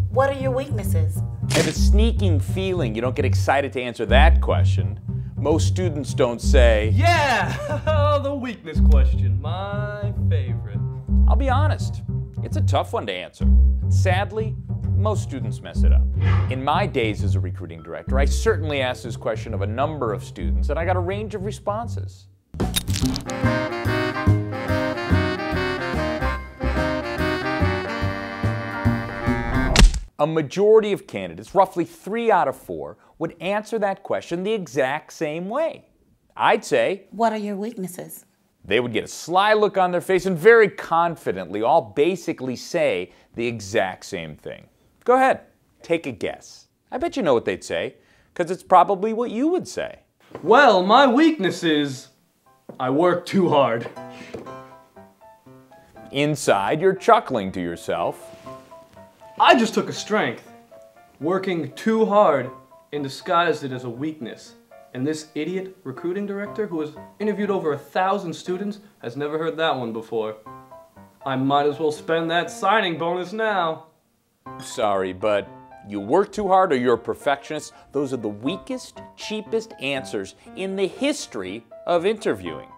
What are your weaknesses? I have a sneaking feeling you don't get excited to answer that question. Most students don't say, Yeah! The weakness question, my favorite. I'll be honest, it's a tough one to answer. Sadly, most students mess it up. In my days as a recruiting director, I certainly asked this question of a number of students, and I got a range of responses. A majority of candidates, roughly 3 out of 4, would answer that question the exact same way. I'd say, What are your weaknesses? they would get a sly look on their face and very confidently all basically say the exact same thing. Go ahead, take a guess. I bet you know what they'd say, because it's probably what you would say. Well, my weakness is I work too hard. Inside, you're chuckling to yourself. I just took a strength. Working too hard and disguised it as a weakness. And this idiot recruiting director who has interviewed over 1,000 students has never heard that one before. I might as well spend that signing bonus now. Sorry, but you work too hard or you're a perfectionist. Those are the weakest, cheapest answers in the history of interviewing.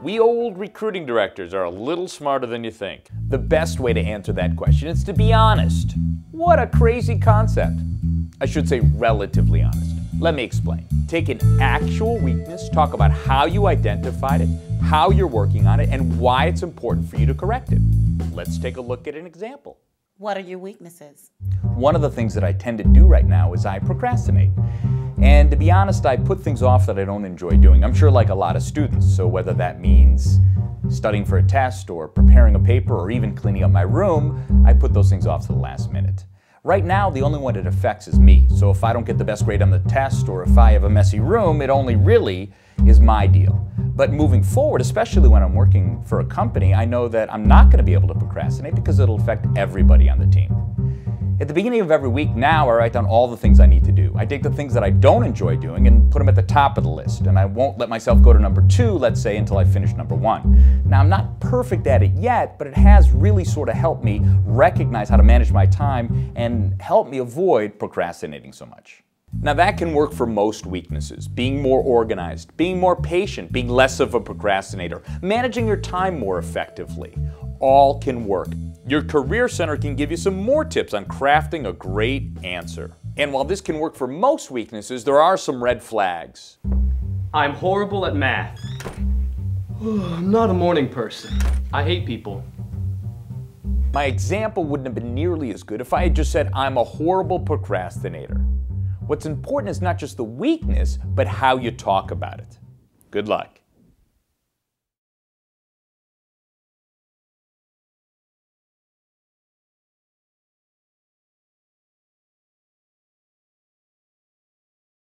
We old recruiting directors are a little smarter than you think. The best way to answer that question is to be honest. What a crazy concept. I should say relatively honest. Let me explain. Take an actual weakness, talk about how you identified it, how you're working on it, and why it's important for you to correct it. Let's take a look at an example. What are your weaknesses? One of the things that I tend to do right now is I procrastinate. And to be honest, I put things off that I don't enjoy doing. I'm sure like a lot of students, so whether that means studying for a test or preparing a paper or even cleaning up my room, I put those things off to the last minute. Right now, the only one it affects is me. So if I don't get the best grade on the test or if I have a messy room, it only really is my deal. But moving forward, especially when I'm working for a company, I know that I'm not going to be able to procrastinate because it'll affect everybody on the team. At the beginning of every week now, I write down all the things I need to do. I take the things that I don't enjoy doing and put them at the top of the list. And I won't let myself go to number 2, let's say, until I finish number 1. Now, I'm not perfect at it yet, but it has really sort of helped me recognize how to manage my time and help me avoid procrastinating so much. Now, that can work for most weaknesses. Being more organized, being more patient, being less of a procrastinator, managing your time more effectively. All can work. Your Career Center can give you some more tips on crafting a great answer. And while this can work for most weaknesses, there are some red flags. I'm horrible at math. I'm not a morning person. I hate people. My example wouldn't have been nearly as good if I had just said I'm a horrible procrastinator. What's important is not just the weakness, but how you talk about it. Good luck.